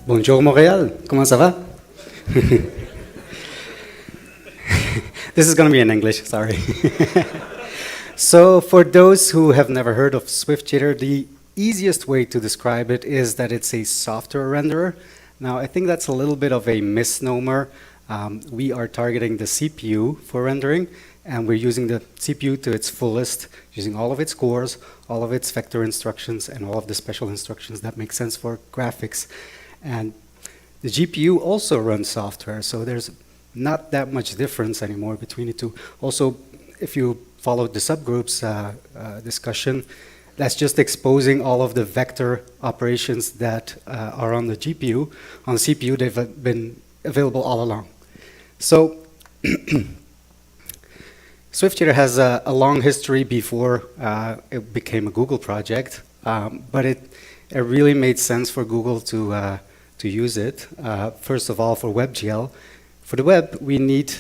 Bonjour Montréal, comment ça va? This is going to be in English, sorry. So for those who have never heard of SwiftShader, the easiest way to describe it is that it's a software renderer. Now I think that's a little bit of a misnomer. We are targeting the CPU for rendering, and we're using the CPU to its fullest, using all of its cores, all of its vector instructions, and all of the special instructions that make sense for graphics. And the GPU also runs software, so there's not that much difference anymore between the two. Also, if you followed the subgroups discussion, that's just exposing all of the vector operations that are on the GPU. On the CPU, they've been available all along. So SwiftShader has a long history before it became a Google project, but it really made sense for Google to use it. First of all, for WebGL. For the web, we need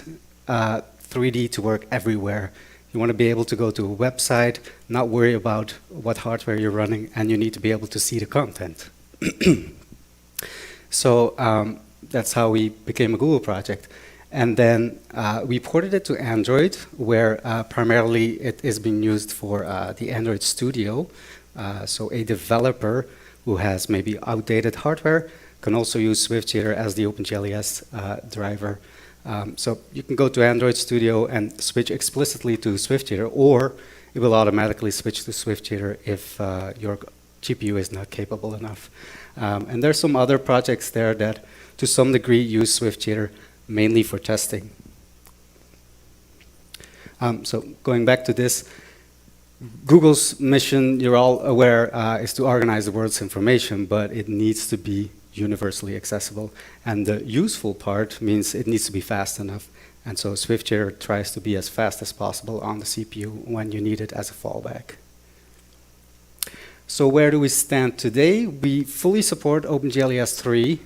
3D to work everywhere. You want to be able to go to a website, not worry about what hardware you're running, and you need to be able to see the content. So that's how we became a Google project. And then we ported it to Android, where primarily it is being used for the Android Studio. So a developer who has maybe outdated hardware can also use SwiftShader as the OpenGLES driver. So you can go to Android Studio and switch explicitly to SwiftShader, or it will automatically switch to SwiftShader if your GPU is not capable enough. And there's some other projects there that to some degree use SwiftShader mainly for testing. So going back to this, Google's mission, you're all aware, is to organize the world's information, but it needs to be universally accessible. And the useful part means it needs to be fast enough. And so SwiftShader tries to be as fast as possible on the CPU when you need it as a fallback. So where do we stand today? We fully support OpenGLES 3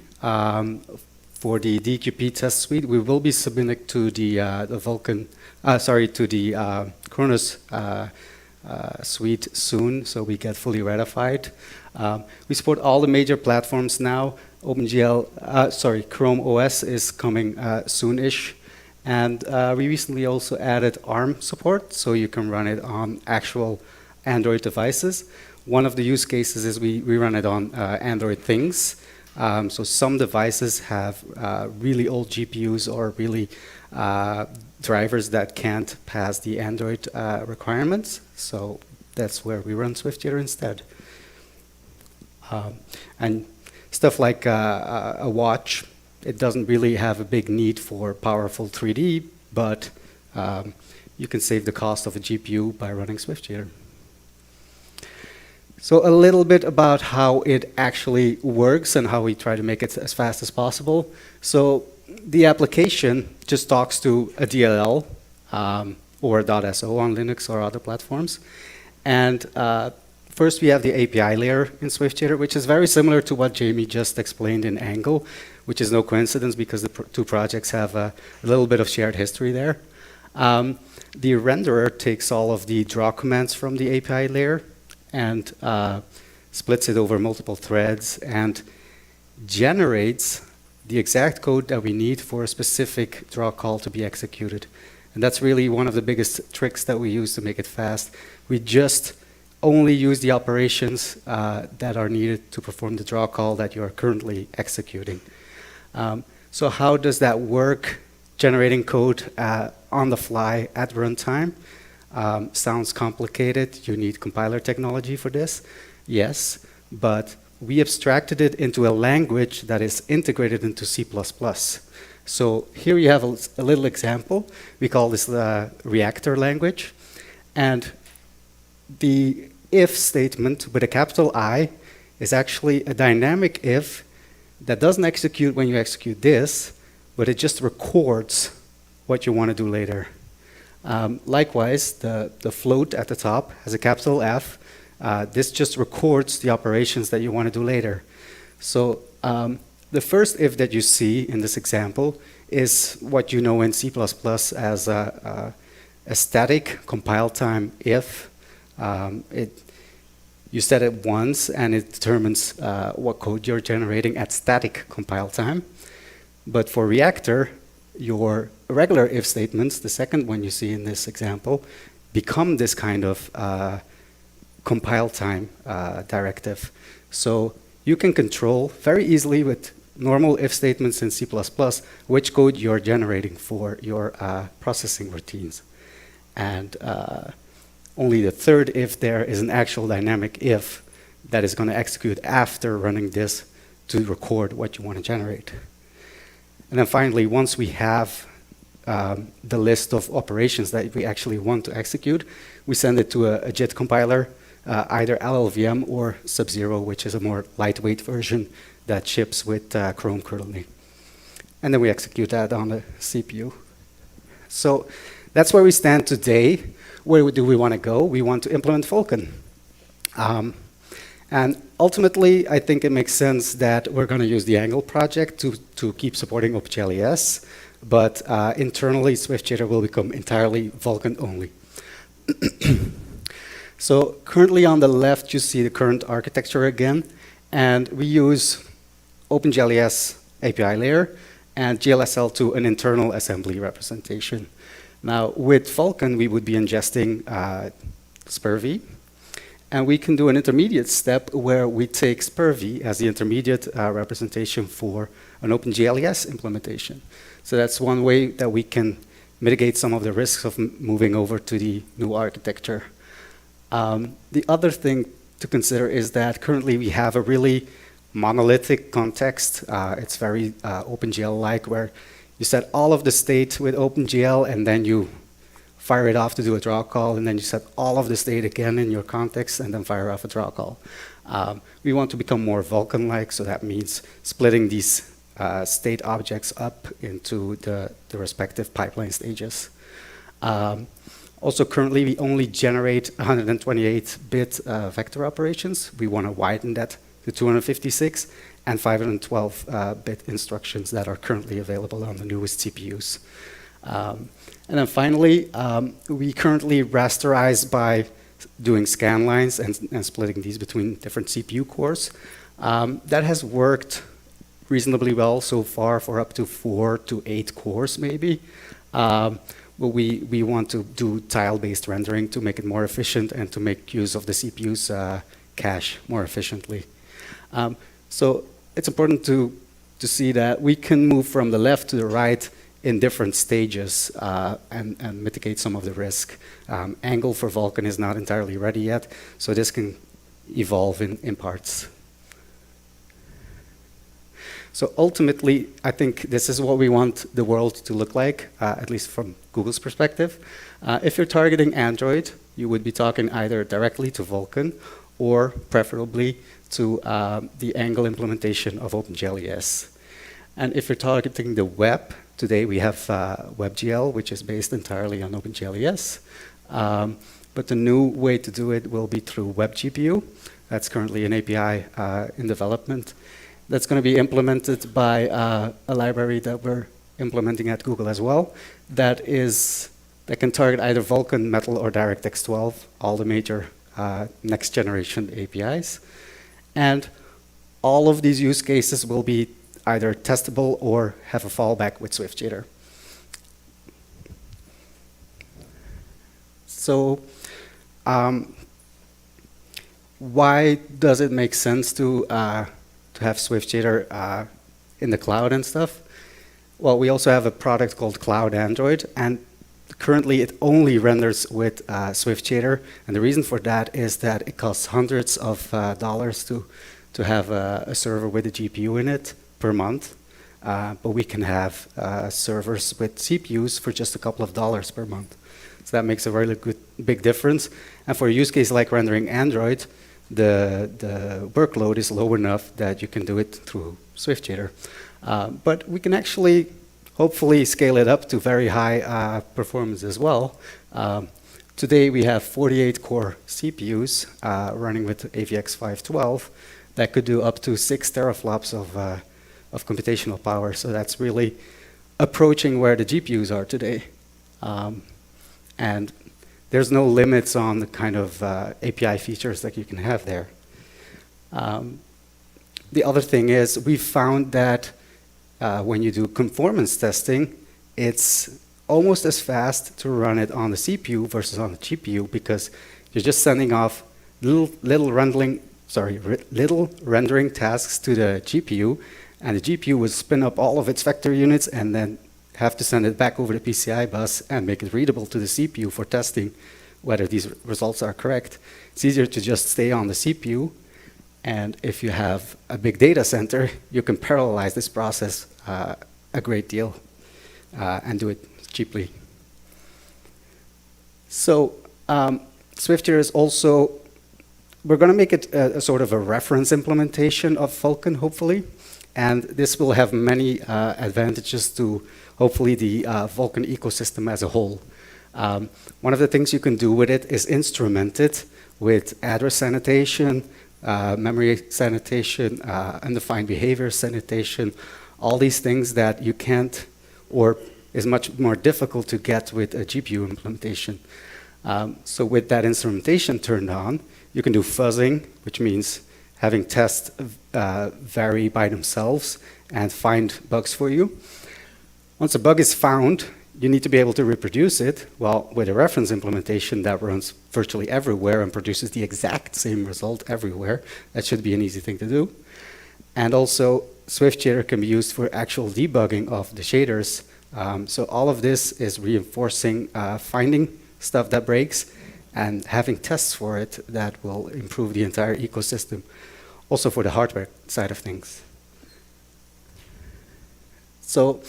for the DQP test suite. We will be submitting to the Vulkan, to the Cronus suite soon, so we get fully ratified. We support all the major platforms now. Chrome OS is coming soon-ish. And we recently also added ARM support, so you can run it on actual Android devices. One of the use cases is we run it on Android Things. So some devices have really old GPUs or really drivers that can't pass the Android requirements. So that's where we run SwiftShader instead. And stuff like a watch, it doesn't really have a big need for powerful 3D, but you can save the cost of a GPU by running SwiftShader. So a little bit about how it actually works and how we try to make it as fast as possible. So the application just talks to a DLL or a .so on Linux or other platforms. And first we have the API layer in SwiftShader, which is very similar to what Jamie just explained in Angle, which is no coincidence because the two projects have a little bit of shared history there. The renderer takes all of the draw commands from the API layer and splits it over multiple threads and generates the exact code that we need for a specific draw call to be executed. And that's really one of the biggest tricks that we use to make it fast. We just only use the operations that are needed to perform the draw call that you are currently executing. So how does that work? Generating code on the fly at runtime. Sounds complicated. You need compiler technology for this. Yes, but we abstracted it into a language that is integrated into C++. So here you have a little example. We call this the reactor language. And the if statement with a capital I is actually a dynamic if that doesn't execute when you execute this, but it just records what you want to do later. Likewise, the float at the top has a capital F. This just records the operations that you want to do later. So the first if that you see in this example is what you know in C++ as a static compile time if. You set it once, and it determines what code you're generating at static compile time. But for Reactor, your regular if statements, the second one you see in this example, become this kind of compile time directive. So you can control very easily with normal if statements in C++ which code you're generating for your processing routines. And only the third if there is an actual dynamic if that is going to execute after running this to record what you want to generate. And then finally, once we have the list of operations that we actually want to execute, we send it to a JIT compiler, either LLVM or Sub-Zero, which is a more lightweight version that ships with Chrome currently. And then we execute that on the CPU. So that's where we stand today. Where do we want to go? We want to implement Vulkan. And ultimately, I think it makes sense that we're going to use the Angle project to keep supporting OpenGLES. But internally, SwiftShader will become entirely Vulkan only. So currently on the left, you see the current architecture again. And we use OpenGLES API layer and GLSL to an internal assembly representation. Now, with Vulkan, we would be ingesting SPIR-V. And we can do an intermediate step where we take SPIR-V as the intermediate representation for an OpenGLES implementation. So that's one way that we can mitigate some of the risks of moving over to the new architecture. The other thing to consider is that currently we have a really monolithic context. It's very OpenGL-like, where you set all of the state with OpenGL, and then you fire it off to do a draw call, and then you set all of the state again in your context, and then fire off a draw call. We want to become more Vulkan-like, so that means splitting these state objects up into the respective pipeline stages. Also, currently, we only generate 128-bit vector operations. We want to widen that to 256 and 512-bit instructions that are currently available on the newest CPUs. And then finally, we currently rasterize by doing scan lines and splitting these between different CPU cores. That has worked reasonably well so far for up to 4 to 8 cores, maybe. But we want to do tile-based rendering to make it more efficient and to make use of the CPU's cache more efficiently. So it's important to see that we can move from the left to the right in different stages and mitigate some of the risk. Angle for Vulkan is not entirely ready yet, so this can evolve in parts. So ultimately, I think this is what we want the world to look like, at least from Google's perspective. If you're targeting Android, you would be talking either directly to Vulkan or preferably to the Angle implementation of OpenGLES. And if you're targeting the web, today we have WebGL, which is based entirely on OpenGLES. But the new way to do it will be through WebGPU. That's currently an API in development. That's going to be implemented by a library that we're implementing at Google as well. That can target either Vulkan, Metal, or DirectX 12, all the major next generation APIs. And all of these use cases will be either testable or have a fallback with SwiftShader. So why does it make sense to have SwiftShader in the cloud and stuff? Well, we also have a product called Cloud Android, and currently it only renders with SwiftShader. And the reason for that is that it costs hundreds of dollars to have a server with a GPU in it per month. But we can have servers with CPUs for just a couple of dollars per month. So that makes a really big difference. And for a use case like rendering Android, the workload is low enough that you can do it through SwiftShader. But we can actually hopefully scale it up to very high performance as well. Today we have 48 core CPUs running with AVX 512 that could do up to 6 teraflops of computational power. So that's really approaching where the GPUs are today. And there's no limits on the kind of API features that you can have there. The other thing is we've found that when you do conformance testing, it's almost as fast to run it on the CPU versus on the GPU because you're just sending off little rendering tasks to the GPU, and the GPU will spin up all of its vector units and then have to send it back over the PCI bus and make it readable to the CPU for testing whether these results are correct. It's easier to just stay on the CPU, and if you have a big data center, you can parallelize this process a great deal and do it cheaply. So SwiftShader is also, we're going to make it a sort of a reference implementation of Vulkan, hopefully. And this will have many advantages to, hopefully, the Vulkan ecosystem as a whole. One of the things you can do with it is instrument it with address sanitation, memory sanitation, undefined behavior sanitation, all these things that you can't, or is much more difficult to get with a GPU implementation. So with that instrumentation turned on, you can do fuzzing, which means having tests vary by themselves and find bugs for you. Once a bug is found, you need to be able to reproduce it. Well, with a reference implementation that runs virtually everywhere and produces the exact same result everywhere, that should be an easy thing to do. And also, SwiftShader can be used for actual debugging of the shaders. So all of this is reinforcing finding stuff that breaks and having tests for it that will improve the entire ecosystem, also for the hardware side of things. So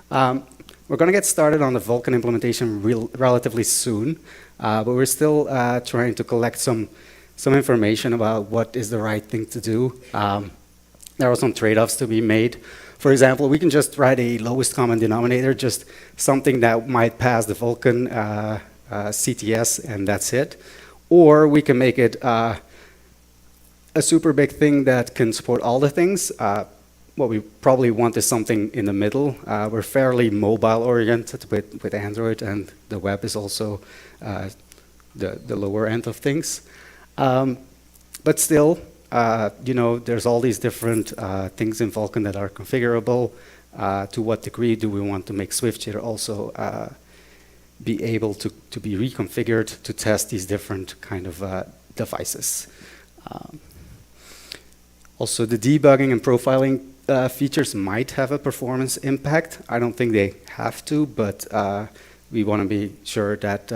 we're going to get started on the Vulkan implementation relatively soon, but we're still trying to collect some information about what is the right thing to do. There are some trade-offs to be made. For example, we can just write a lowest common denominator, just something that might pass the Vulkan CTS, and that's it. Or we can make it a super big thing that can support all the things. What we probably want is something in the middle. We're fairly mobile-oriented with Android, and the web is also the lower end of things. But still, there's all these different things in Vulkan that are configurable. To what degree do we want to make SwiftShader also be able to be reconfigured to test these different kind of devices? Also, the debugging and profiling features might have a performance impact. I don't think they have to, but we want to be sure that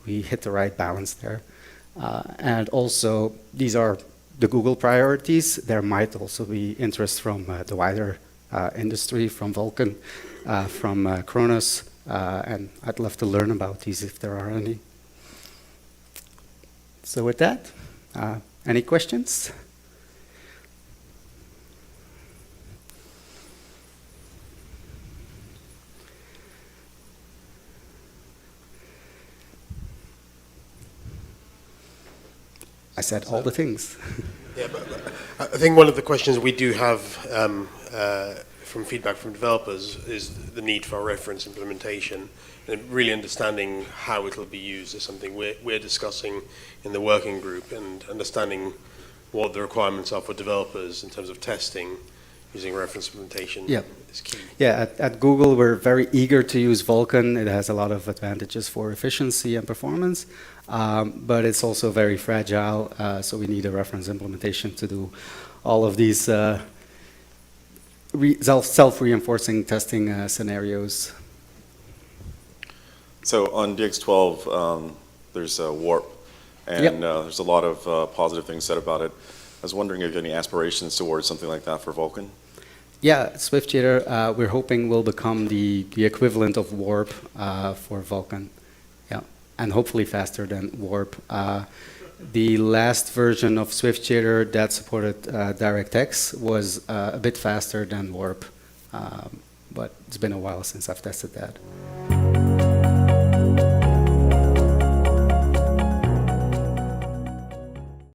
we hit the right balance there. And also, these are the Google priorities. There might also be interest from the wider industry, from Vulkan, from Kronos, and I'd love to learn about these if there are any. So with that, any questions? I said all the things. Yeah, but I think one of the questions we do have from feedback from developers is the need for a reference implementation, and really understanding how it will be used is something we're discussing in the working group, and understanding what the requirements are for developers in terms of testing using reference implementation is key. Yeah, at Google, we're very eager to use Vulkan. It has a lot of advantages for efficiency and performance, but it's also very fragile, so we need a reference implementation to do all of these self-reinforcing testing scenarios. So on DX12, there's Warp, and there's a lot of positive things said about it. I was wondering if you have any aspirations towards something like that for Vulkan? Yeah, SwiftShader, we're hoping will become the equivalent of Warp for Vulkan. Yeah, and hopefully faster than Warp. The last version of SwiftShader that supported DirectX was a bit faster than Warp, but it's been a while since I've tested that.